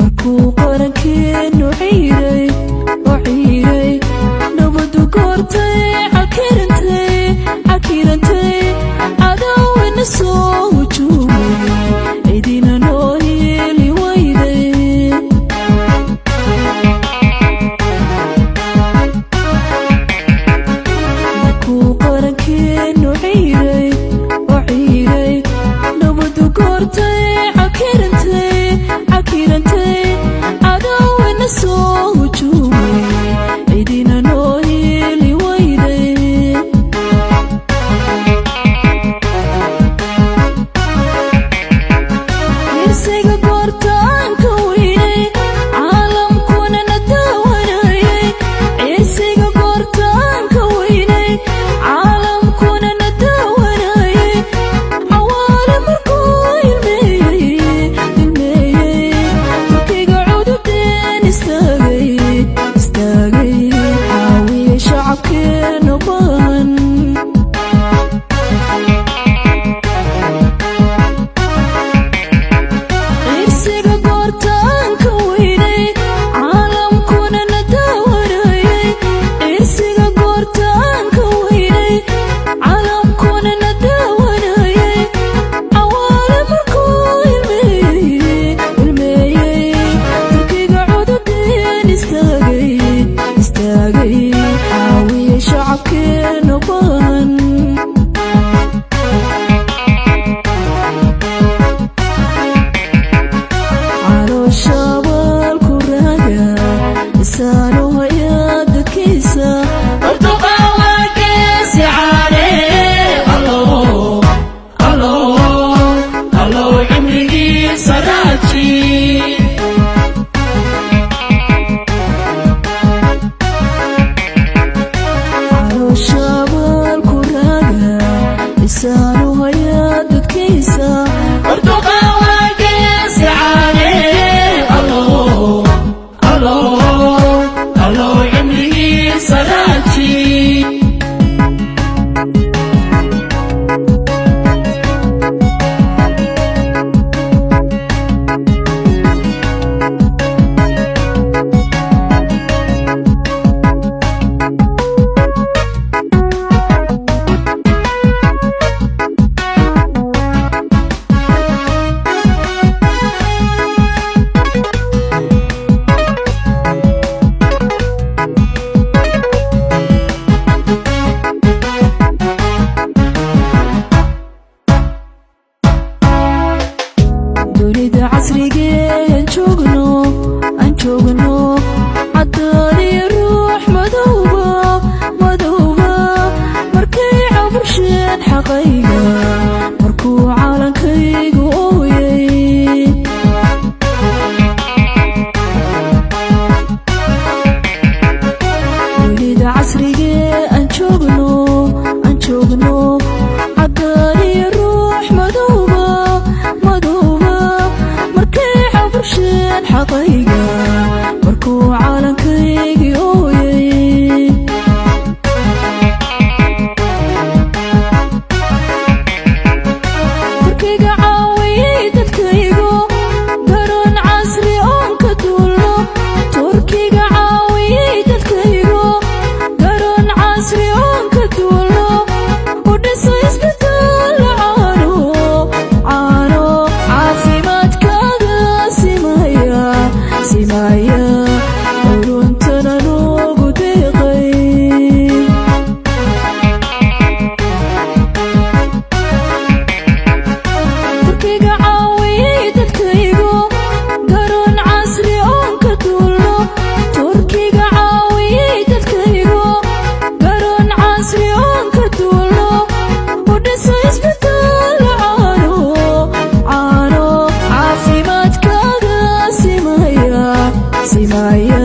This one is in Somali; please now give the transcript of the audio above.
markuu qarankeenu ciiray oo ciiray nabadu goortay cakirantay cadawina soo hujuumay cidina noo heli wayday markuu qarankeenu ciiray oo ciiray nabadu goortay cakirantay cadawina soo hujuumay cidina noo heli wayday irsiga goortaanka weynay caalamkuna na daawanayay irsiga goortaanka weynay caalamkuna na daawanayay cawaale markuu ilmeeyey turkiga cudubteen istaagay caawiye shacabkeena baahan irsiga goortaanka weynay caalamkuna na daawanayay irsiga goortaanka weynay caalamkuna na daawanayay cawaale markuu ilmeeyey turkiga cudubteen istaagay caawiye shacabkeena baahan calooshaabalku raaga isaanu hayaa dadkiisa orduqawageesi caane allow cimrigiisa raaji calooshaabalku raaga isaanu hayaa dadkiisa orduqawageesi caane allow cimrigiisa raaji dunida casrigee aan joogno caddaaniyo ruux madowba markay cabursheen xaqayga markuu caalankaygu ooyay dunida casrigee aan joogno caddaaniyo ruux madowba markay cabursheen xaqayga markuu caalankaygi ooyay turkiga caawiyey dadkaygo garoon casri oon ka duulno turkiga caawiyey dadkaygo garoon casri oon ka duulno u dhisay isbitaal caano caafimaadkaaga simaya uruntana noogu deeqay turkiga caawiyey dadkaygo garoon casri oon ka duulno turkiga caawiyey dadkaygo garoon casri oon ka duulno u dhisay isbitaal caano caafimaadkaaga simaya